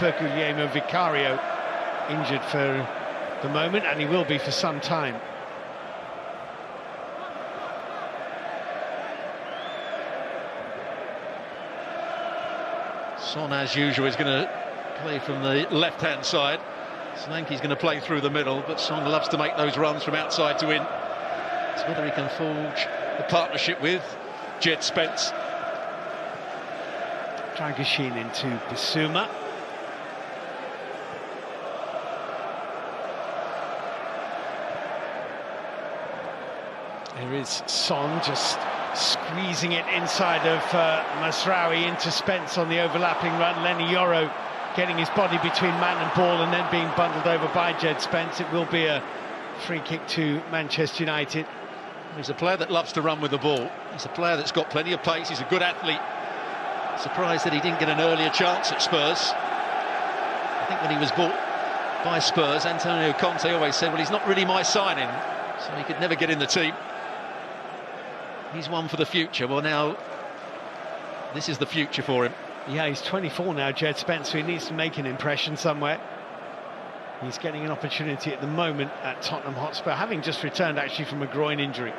keeper, Guglielmo Vicario, injured for the moment, and he will be for some time. Son, as usual, is going to play from the left-hand side. Solanke's going to play through the middle, but Son loves to make those runs from outside to in. It's whether he can forge a partnership with Jed Spence. Dragoshin into Bissouma. There is Son just squeezing it inside of Masraoui into Spence on the overlapping run. Lenny Yoro getting his body between man and ball and then being bundled over by Jed Spence. It will be a free kick to Manchester United. He's a player that loves to run with the ball. He's a player that's got plenty of pace. He's a good athlete. Surprised that he didn't get an earlier chance at Spurs. I think when he was bought by Spurs, Antonio Conte always said, well, he's not really my signing, so he could never get in the team. He's one for the future. Well, now this is the future for him. Yeah, he's 24 now, Jed Spence, so he needs to make an impression somewhere. He's getting an opportunity at the moment at Tottenham Hotspur, having just returned actually from a groin injury.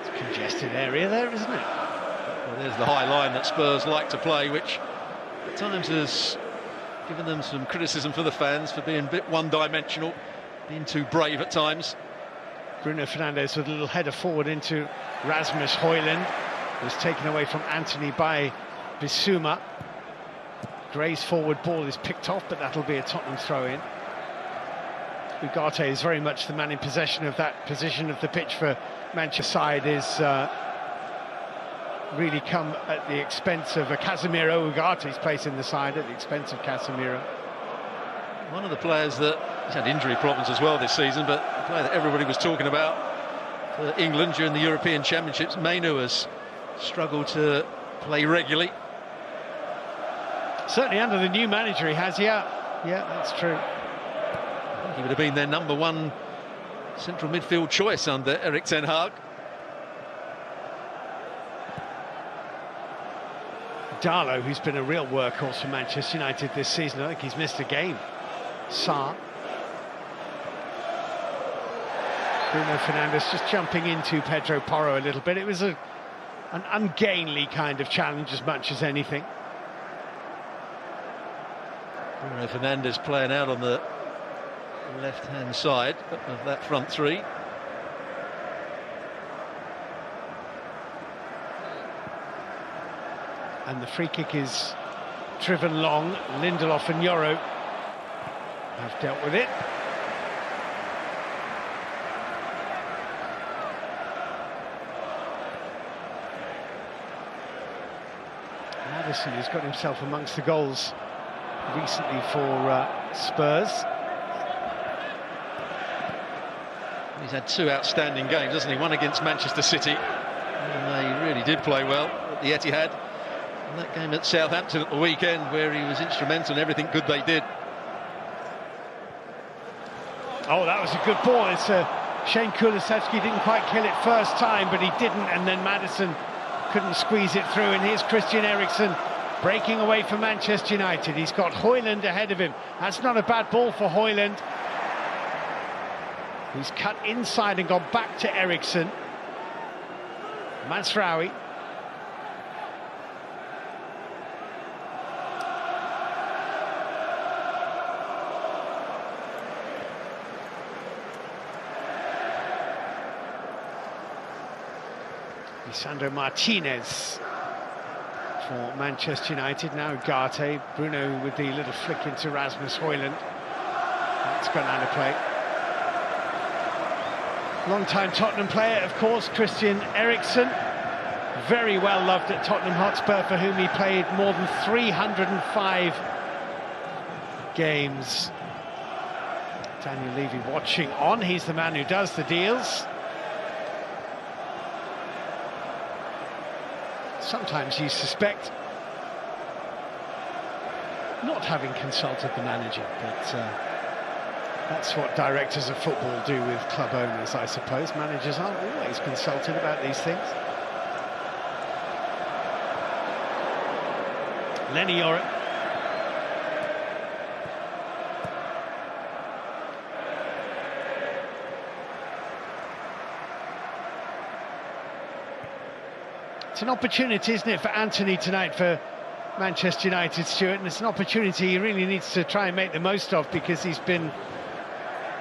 It's a congested area there, isn't it? Well, there's the high line that Spurs like to play, which at times has given them some criticism for the fans for being a bit one-dimensional, being too brave at times. Bruno Fernandes with a little header forward into Rasmus Højlund. Was taken away from Anthony by Bissouma. Gray's forward ball is picked off, but that'll be a Tottenham throw-in. Ugarte is very much the man in possession of that position of the pitch for Manchester side. Is really come at the expense of Casemiro. Ugarte's place in the side at the expense of Casemiro. One of the players that has had injury problems as well this season, but the player that everybody was talking about for England during the European Championships, Mainu, has struggled to play regularly. Certainly under the new manager he has, yeah, that's true. I think he would have been their number one central midfield choice under Erik ten Hag. Darlow, who's been a real workhorse for Manchester United this season, I think he's missed a game. Sarr. Bruno Fernandes just jumping into Pedro Porro a little bit. It was an ungainly kind of challenge as much as anything. Bruno Fernandes playing out on the left-hand side of that front three. And the free kick is driven long. Lindelof and Yoro have dealt with it. Maddison has got himself amongst the goals recently for Spurs. He's had two outstanding games, hasn't he? One against Manchester City, and they really did play well at the Etihad. And that game at Southampton at the weekend, where he was instrumental in everything good they did. Oh, that was a good ball. It's Shane Kulusevski didn't quite kill it first time, but he didn't, and then Maddison couldn't squeeze it through. And here's Christian Eriksen breaking away for Manchester United. He's got Højlund ahead of him. That's not a bad ball for Højlund. He's cut inside and gone back to Eriksen. Masraoui. Lisandro Martinez for Manchester United. Now Ugarte. Bruno with the little flick into Rasmus Højlund. That's gone out of play. Long-time Tottenham player, of course, Christian Eriksen. Very well loved at Tottenham Hotspur, for whom he played more than 305 games. Daniel Levy watching on. He's the man who does the deals. Sometimes you suspect not having consulted the manager, but that's what directors of football do with club owners, I suppose. Managers aren't always consulted about these things. Lenny Yoro. It's an opportunity, isn't it, for Anthony tonight for Manchester United, Stuart, and it's an opportunity he really needs to try and make the most of, because he's been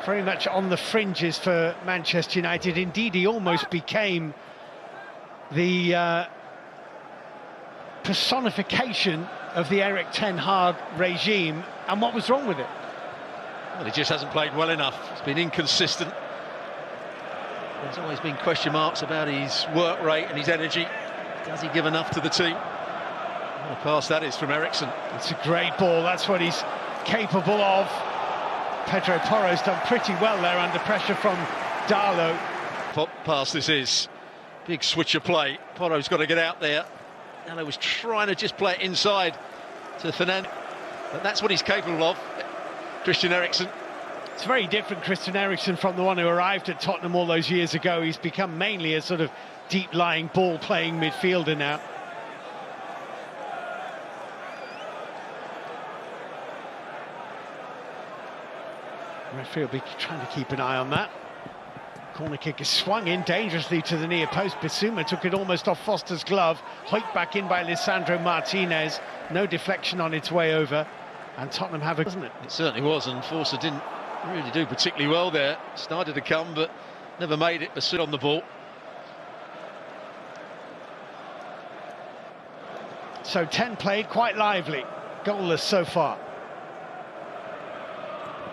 very much on the fringes for Manchester United. Indeed, he almost became the personification of the Erik ten Hag regime. And what was wrong with it? Well, he just hasn't played well enough. It's been inconsistent. There's always been question marks about his work rate and his energy. Does he give enough to the team? What a pass that is from Eriksen. It's a great ball, that's what he's capable of. Pedro Porro's done pretty well there under pressure from Darlow. Pop pass this is. Big switch of play. Porro's got to get out there. Darlow was trying to just play it inside to Fernandes. But that's what he's capable of, Christian Eriksen. It's very different, Christian Eriksen, from the one who arrived at Tottenham all those years ago. He's become mainly a sort of deep-lying, ball-playing midfielder now. Referee will be trying to keep an eye on that. Corner kick is swung in dangerously to the near post. Bissouma took it almost off Foster's glove. Hoiked back in by Lisandro Martinez. No deflection on its way over. And Tottenham have a... Wasn't it? It certainly was, and Forster didn't really do particularly well there. Started to come, but never made it. Bissouma on the ball. So 10 played, quite lively. Goalless so far.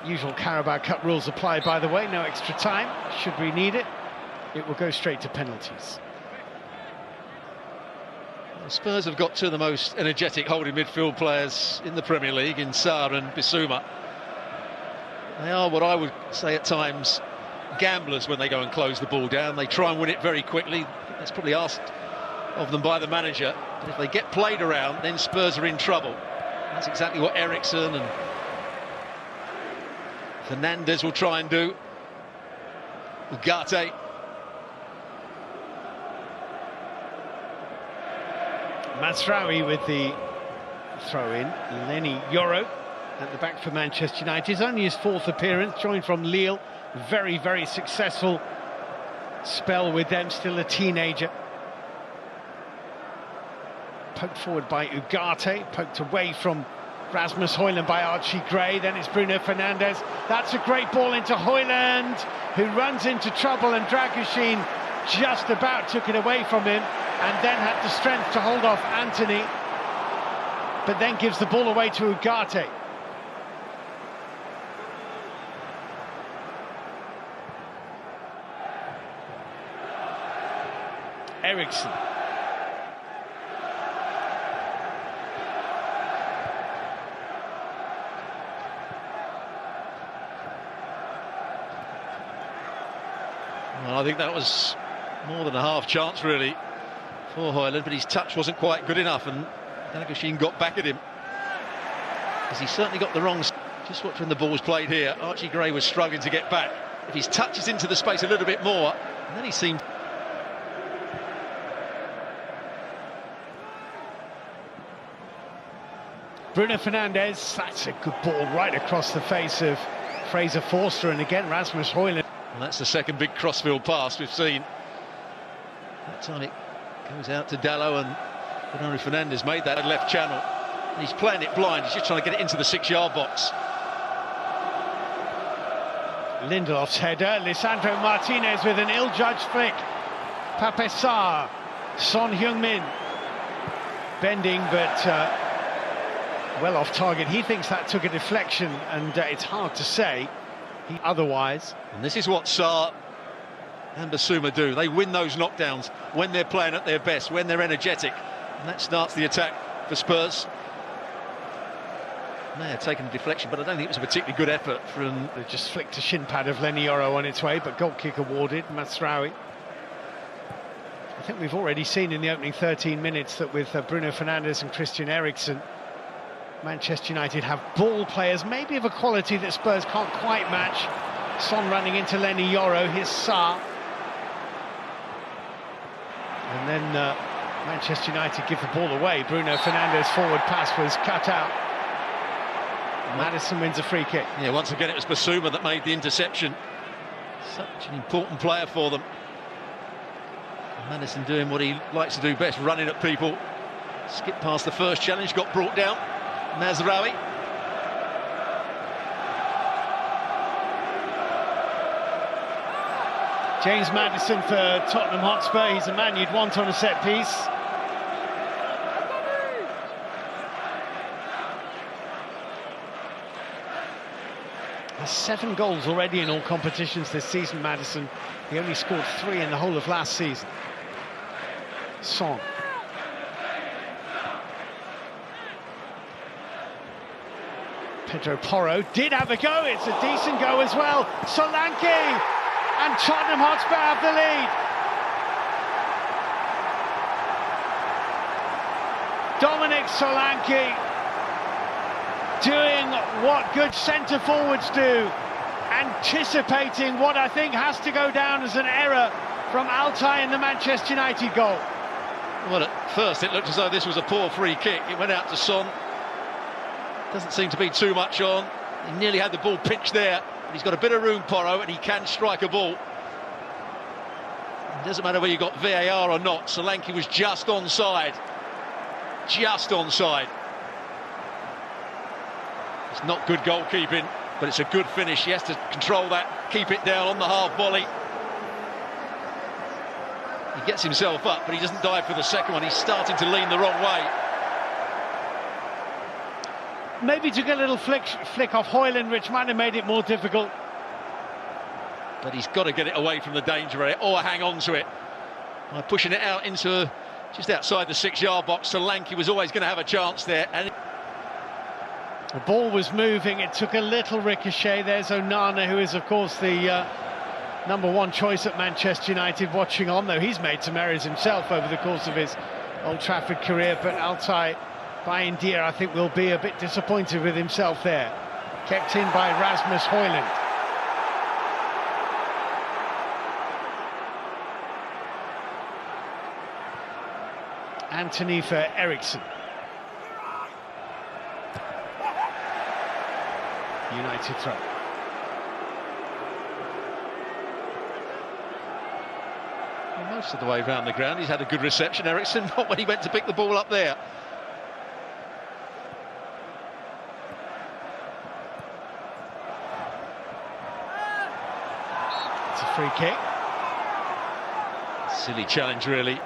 Usual Carabao Cup rules apply, by the way. No extra time. Should we need it, it will go straight to penalties. The Spurs have got two of the most energetic holding midfield players in the Premier League, in Sarr and Bissouma. They are what I would say at times gamblers when they go and close the ball down. They try and win it very quickly. That's probably asked of them by the manager. But if they get played around, then Spurs are in trouble. That's exactly what Eriksen and Fernandes will try and do. Ugarte. Mazraoui with the throw-in. Lenny Yoro at the back for Manchester United. It's only his fourth appearance, joined from Lille. Very, very successful spell with them, still a teenager. Poked forward by Ugarte, poked away from Rasmus Højlund by Archie Gray. Then it's Bruno Fernandes. That's a great ball into Højlund, who runs into trouble, and Dragoshin just about took it away from him, and then had the strength to hold off Anthony, but then gives the ball away to Ugarte. Eriksen. Well, I think that was more than a half chance, really, for Højlund, but his touch wasn't quite good enough, and Dragoshin got back at him, because he certainly got the wrong... Just watch when the ball's played here. Archie Gray was struggling to get back. If his touch is into the space a little bit more, and then he seemed... Bruno Fernandes, that's a good ball right across the face of Fraser Forster, and again Rasmus Højlund. And that's the second big crossfield pass we've seen. That time it goes out to Dalot, and Bruno Fernandes made that left channel. And he's playing it blind, he's just trying to get it into the 6-yard box. Lindelof's header, Lisandro Martinez with an ill-judged flick. Pape Sarr, Son Heung-min bending, but well off target. He thinks that took a deflection, and it's hard to say otherwise. And this is what Sarr and Bissouma do. They win those knockdowns when they're playing at their best, when they're energetic, and that starts the attack for Spurs. May have taken a deflection, but I don't think it was a particularly good effort from... They just flicked a shin pad of Lenny Yoro on its way, but goal kick awarded. Mazraoui. I think we've already seen in the opening 13 minutes that with Bruno Fernandes and Christian Eriksen, Manchester United have ball players, maybe of a quality that Spurs can't quite match. Son running into Lenny Yoro, here's Sarr. And then Manchester United give the ball away. Bruno Fernandes' forward pass was cut out. Maddison wins a free kick. Yeah, once again it was Basuma that made the interception. Such an important player for them. Maddison doing what he likes to do best, running at people. Skipped past the first challenge, got brought down. Mazraoui. James Maddison for Tottenham Hotspur. He's a man you'd want on a set piece. Has 7 goals already in all competitions this season, Maddison. He only scored 3 in the whole of last season. Son. Pedro Porro did have a go. It's a decent go as well. Solanke, and Tottenham Hotspur have the lead. Dominic Solanke doing what good centre forwards do, anticipating what I think has to go down as an error from Altay in the Manchester United goal. Well, at first it looked as though this was a poor free kick. It went out to Son. Doesn't seem to be too much on. He nearly had the ball pitched there, but he's got a bit of room, Porro, and he can strike a ball. It doesn't matter whether you got VAR or not. Solanke was just onside. Just onside. It's not good goalkeeping, but it's a good finish. He has to control that, keep it down on the half volley. He gets himself up, but he doesn't dive for the second one. He's starting to lean the wrong way. Maybe took a little flick off Højlund, which might have made it more difficult. But he's got to get it away from the danger area, or hang on to it. By pushing it out into just outside the 6-yard box, Solanke was always going to have a chance there. And the ball was moving, it took a little ricochet. There's Onana, who is of course the #1 choice at Manchester United, watching on, though he's made some errors himself over the course of his Old Trafford career. But Altay Bayindir, I think, will be a bit disappointed with himself there. Kept in by Rasmus Højlund. Anthony for Eriksson. United throw. Well, most of the way around the ground he's had a good reception, Eriksson, not when he went to pick the ball up there. It's a free kick. Silly challenge, really.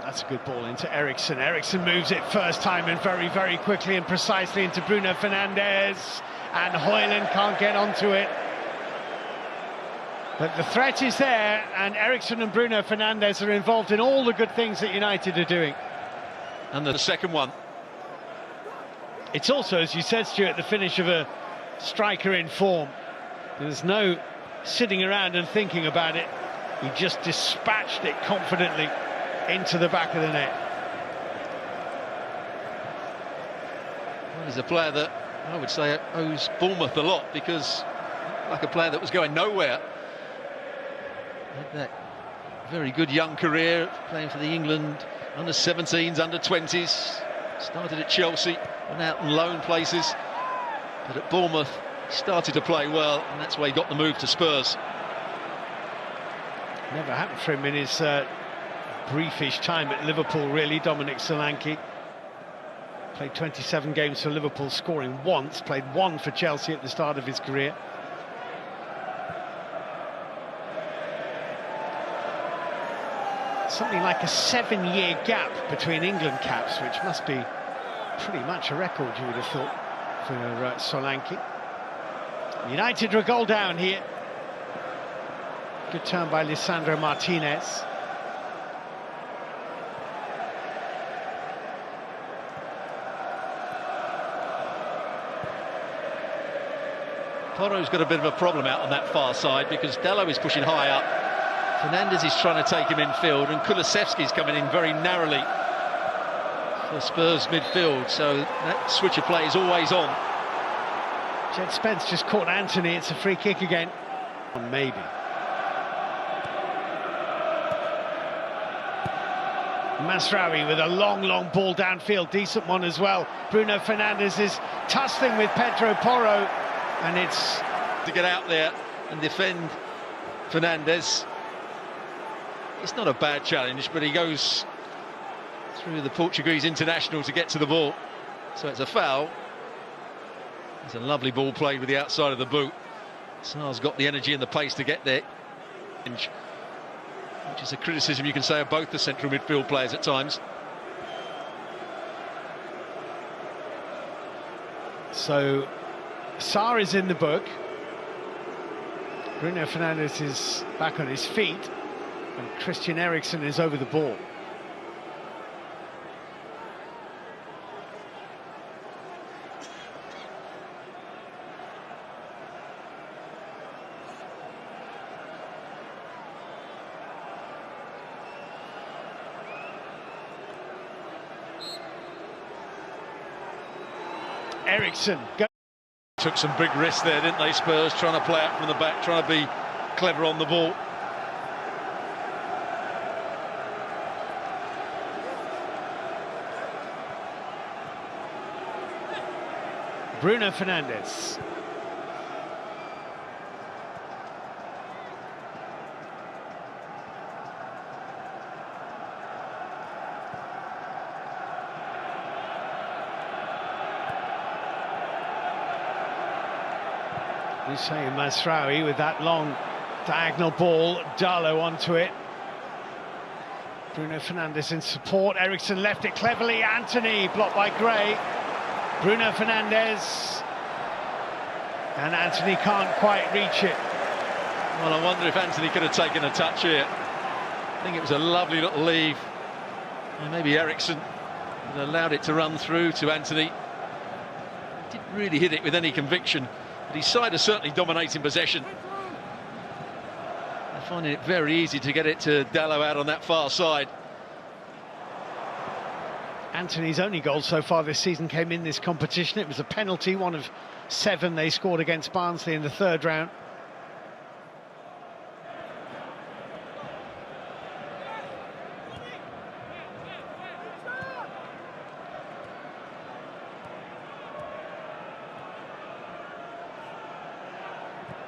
That's a good ball into Eriksson. Eriksson moves it first time and very, very quickly and precisely into Bruno Fernandes. And Højlund can't get onto it. But the threat is there, and Eriksson and Bruno Fernandes are involved in all the good things that United are doing. And the second one. It's also, as you said, Stuart, the finish of a striker in form. There's no sitting around and thinking about it. He just dispatched it confidently into the back of the net. Well, he's a player that I would say owes Bournemouth a lot, because like a player that was going nowhere. Had that very good young career playing for the England under-17s, under-20s. Started at Chelsea, went out on loan places, but at Bournemouth he started to play well, and that's why he got the move to Spurs. Never happened for him in his briefish time at Liverpool, really. Dominic Solanke played 27 games for Liverpool, scoring once, played 1 for Chelsea at the start of his career. Something like a 7-year gap between England caps, which must be pretty much a record, you would have thought, for Solanke. United are a goal down here. Good turn by Lisandro Martinez. Porro's got a bit of a problem out on that far side, because Dalot is pushing high up. Fernandes is trying to take him in field, and Kulusevski's coming in very narrowly for Spurs midfield, so that switch of play is always on. Jed Spence just caught Anthony. It's a free kick again. Maybe. Masraoui with a long ball downfield, decent one as well. Bruno Fernandes is tussling with Pedro Porro, and it's to get out there and defend Fernandes. It's not a bad challenge, but he goes through the Portuguese international to get to the ball, so it's a foul. It's a lovely ball played with the outside of the boot. Sarr's got the energy and the pace to get there, which is a criticism you can say of both the central midfield players at times. So Sarr is in the book. Bruno Fernandes is back on his feet, and Christian Eriksen is over the ball. Eriksen took some big risks there, didn't they, Spurs, trying to play out from the back, trying to be clever on the ball. Bruno Fernandes. Hussein Masraoui with that long diagonal ball, Darlow onto it. Bruno Fernandes in support, Eriksen left it cleverly, Anthony blocked by Gray. Bruno Fernandes, and Anthony can't quite reach it. Well, I wonder if Anthony could have taken a touch here. I think it was a lovely little leave, and maybe Eriksen had allowed it to run through to Anthony. He didn't really hit it with any conviction, but his side is certainly dominating possession. They're finding it very easy to get it to Darlow out on that far side. Anthony's only goal so far this season came in this competition. It was a penalty, one of 7 they scored against Barnsley in the 3rd round.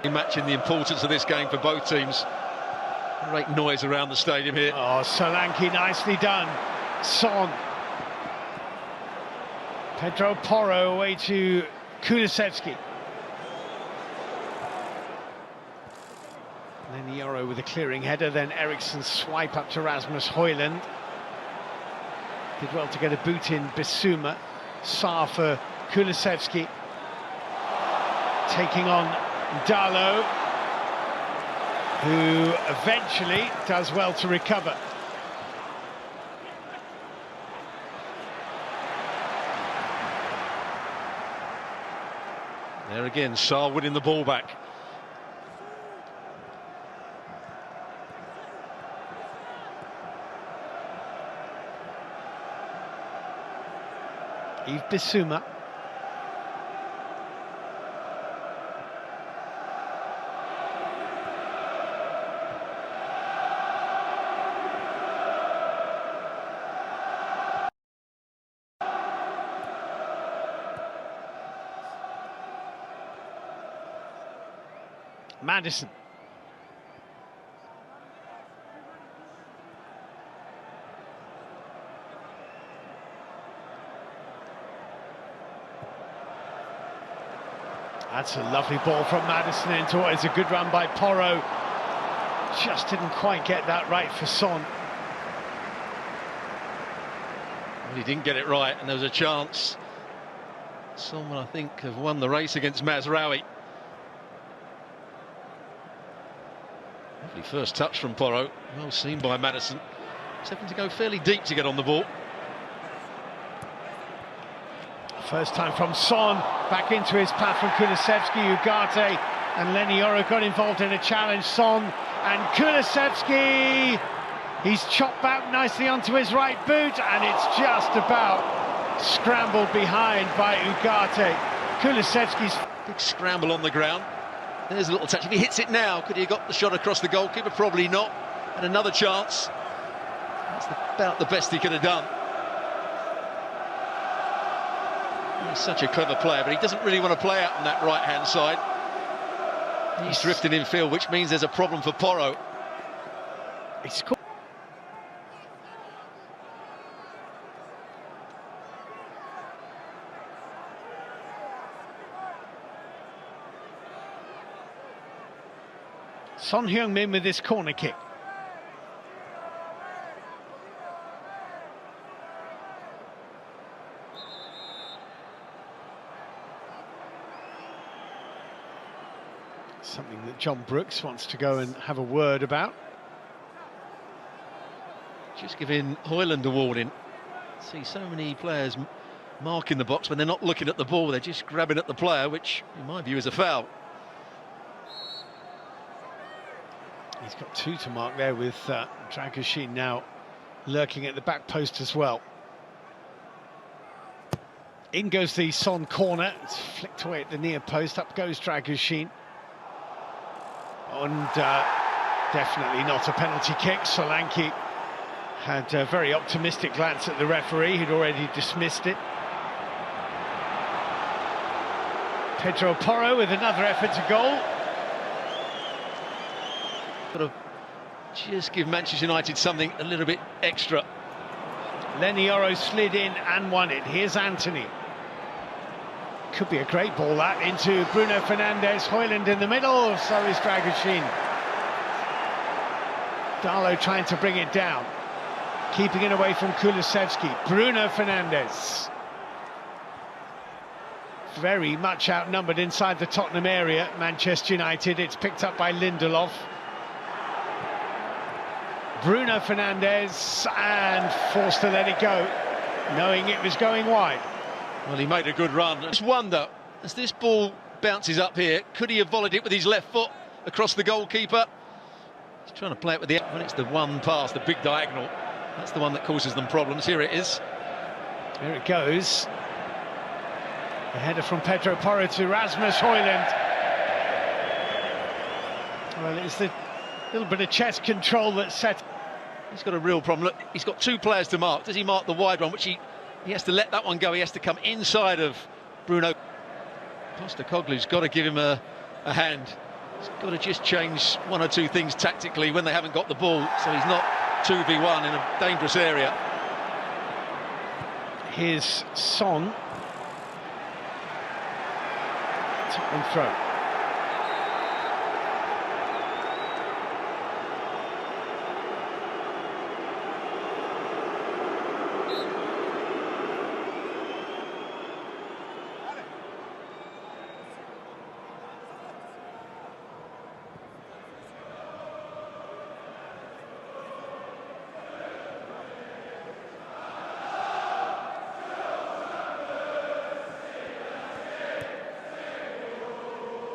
Matching the importance of this game for both teams. Great noise around the stadium here. Oh, Solanke, nicely done. Son. Pedro Porro away to Kulusevski. Then Yoro with a clearing header, then Eriksen's swipe up to Rasmus Højlund. Did well to get a boot in Bissouma. Sarr for Kulusevski. Taking on Darlow, who eventually does well to recover. There again, Sarr winning the ball back. Yves Bissouma. Madison. That's a lovely ball from Madison into what is a good run by Porro. Just didn't quite get that right for Son. Well, he didn't get it right, and there was a chance. Someone, I think, have won the race against Masraoui. Lovely first touch from Porro, well seen by Madison. He's having to go fairly deep to get on the ball. First time from Son, back into his path from Kulusevski, Ugarte and Lenny Yoro got involved in a challenge. Son and Kulusevski, he's chopped back nicely onto his right boot, and it's just about scrambled behind by Ugarte. Kulusevski's big scramble on the ground. There's a little touch. If he hits it now, could he have got the shot across the goalkeeper? Probably not. And another chance. That's about the best he could have done. He's such a clever player, but he doesn't really want to play out on that right-hand side. He's drifting in field, which means there's a problem for Porro. He's Son Heung-min with this corner kick. Something that John Brooks wants to go and have a word about. Just giving Højlund a warning. See so many players marking the box when they're not looking at the ball, they're just grabbing at the player, which in my view is a foul. He's got two to mark there with Dragoshin now lurking at the back post as well. In goes the Son corner, it's flicked away at the near post, up goes Dragoshin. And definitely not a penalty kick. Solanke had a very optimistic glance at the referee, who'd already dismissed it. Pedro Porro with another effort to goal. Got to just give Manchester United something a little bit extra. Lenny Yoro slid in and won it. Here's Anthony. Could be a great ball that into Bruno Fernandes. Højlund in the middle, so is Dragoshin. Darlow trying to bring it down, keeping it away from Kulusevski. Bruno Fernandes. Very much outnumbered inside the Tottenham area, Manchester United. It's picked up by Lindelof. Bruno Fernandes, and forced to let it go, knowing it was going wide. Well, he made a good run. I just wonder, as this ball bounces up here, could he have volleyed it with his left foot across the goalkeeper? He's trying to play it with the... When it's the one pass, the big diagonal, that's the one that causes them problems. Here it is. Here it goes. A header from Pedro Porro to Rasmus Højlund. Well, it's the little bit of chest control that set... He's got a real problem. Look, he's got two players to mark. Does he mark the wide one, which he has to let that one go? He has to come inside of Bruno. Postecoglou's got to give him a hand. He's got to just change one or two things tactically when they haven't got the ball, so he's not 2v1 in a dangerous area. Here's Son. Tottenham throw.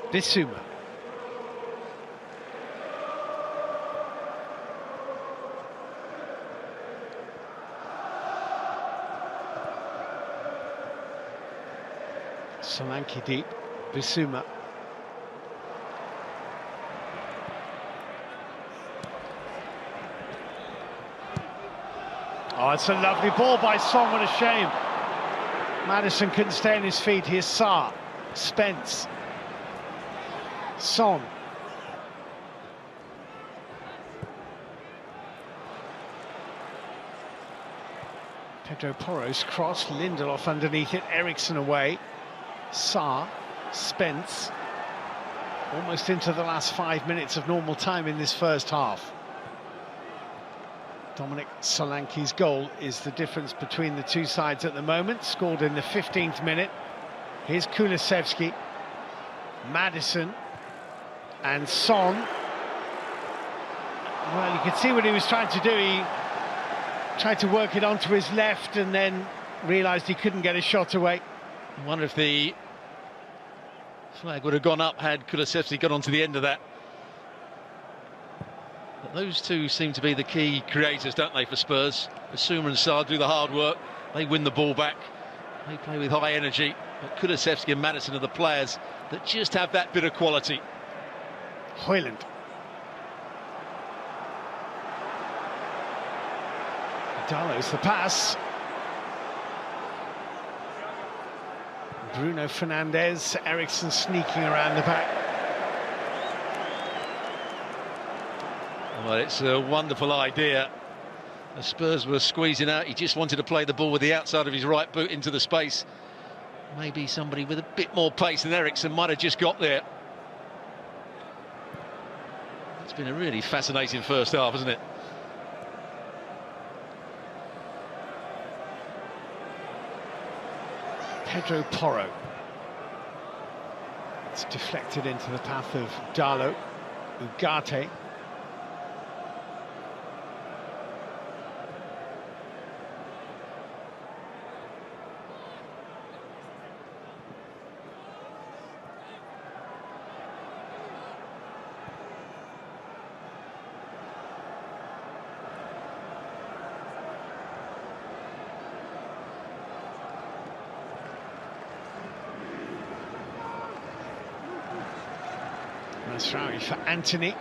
Bissouma. Solanke deep. Bissouma. Oh, it's a lovely ball by Son, what a shame. Maddison couldn't stay on his feet. Here's Sarr. Spence. Son. Pedro Porro's cross, Lindelof underneath it, Eriksen away. Sarr, Spence. Almost into the last 5 minutes of normal time in this first half. Dominic Solanke's goal is the difference between the two sides at the moment, scored in the 15th minute. Here's Kulusevski, Maddison, and Son. Well, you could see what he was trying to do. He tried to work it onto his left and then realised he couldn't get a shot away. I wonder if the flag would have gone up had Kulusevski got onto the end of that. But those two seem to be the key creators, don't they, for Spurs? Bissouma and Sarr do the hard work. They win the ball back. They play with high energy. But Kulusevski and Maddison are the players that just have that bit of quality. Højlund. Darlow's the pass. Bruno Fernandes, Eriksson sneaking around the back. Well, it's a wonderful idea. The Spurs were squeezing out. He just wanted to play the ball with the outside of his right boot into the space. Maybe somebody with a bit more pace than Eriksson might have just got there. It's been a really fascinating first half, hasn't it? Pedro Porro. It's deflected into the path of Darlow. Ugarte. Masraoui for Anthony.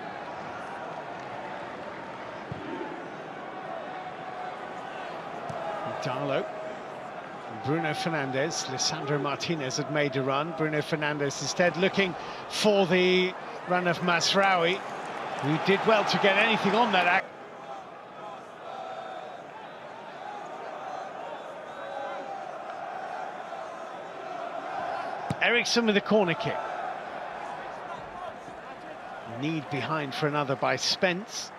Darlow. Bruno Fernandes. Lisandro Martinez had made a run. Bruno Fernandes instead looking for the run of Masraoui, who did well to get anything on that act. Eriksson with a corner kick. Need behind for another by Spence.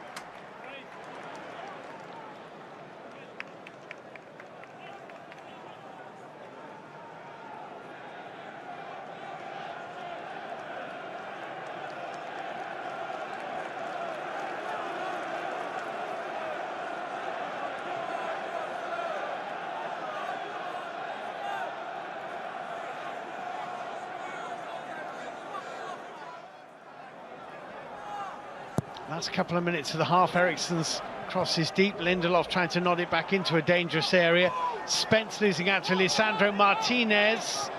Last couple of minutes of the half, Eriksson's cross is deep. Lindelof trying to nod it back into a dangerous area. Spence losing out to Lisandro Martinez.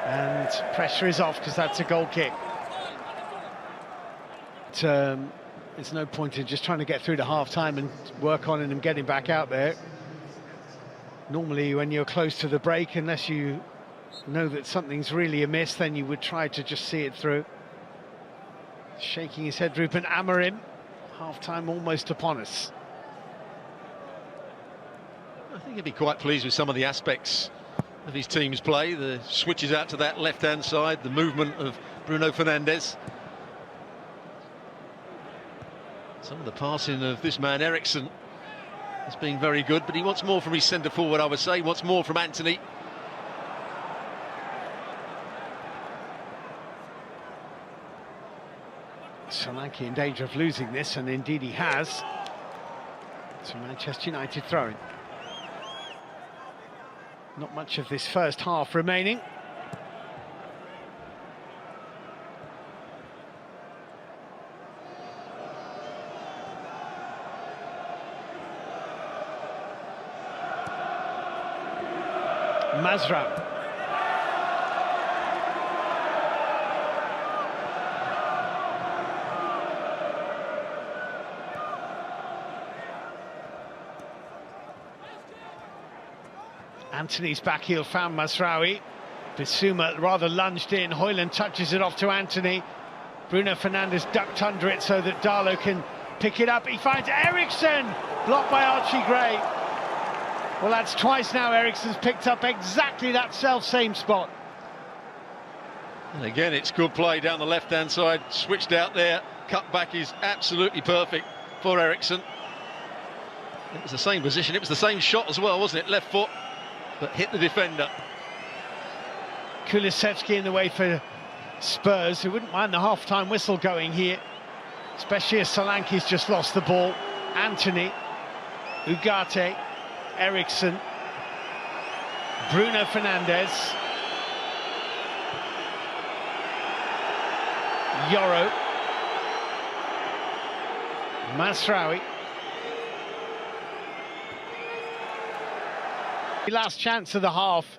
And pressure is off because that's a goal kick. There's no point in just trying to get through to half-time and work on it and getting back out there. Normally when you're close to the break, unless you know that something's really amiss, then you would try to just see it through. Shaking his head, Ruben Amorim. Half-time almost upon us. I think he'd be quite pleased with some of the aspects of his team's play. The switches out to that left-hand side, the movement of Bruno Fernandes. Some of the passing of this man Eriksson has been very good, but he wants more from his centre-forward, I would say. He wants more from Anthony. Solanke in danger of losing this, and indeed he has. It's a Manchester United throw-in. Not much of this first half remaining. Masraoui. Anthony's back heel found Masraoui. Bissouma rather lunged in. Højlund touches it off to Anthony. Bruno Fernandes ducked under it so that Darlow can pick it up. He finds Eriksson, blocked by Archie Gray. Well, that's twice now Eriksson's picked up exactly that self-same spot. And again, it's good play down the left-hand side. Switched out there. Cut back is absolutely perfect for Eriksson. It was the same position. It was the same shot as well, wasn't it? Left foot, but hit the defender. Kulusevski in the way for Spurs, who wouldn't mind the half-time whistle going here, especially as Solanke's just lost the ball. Anthony, Ugarte, Eriksson, Bruno Fernandes, Yoro, Masraoui. Last chance of the half,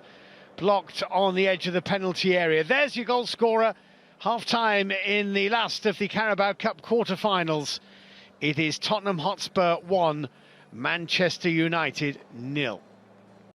blocked on the edge of the penalty area. There's your goal scorer. Half-time in the last of the Carabao Cup quarter-finals. It is Tottenham Hotspur 1, Manchester United 0.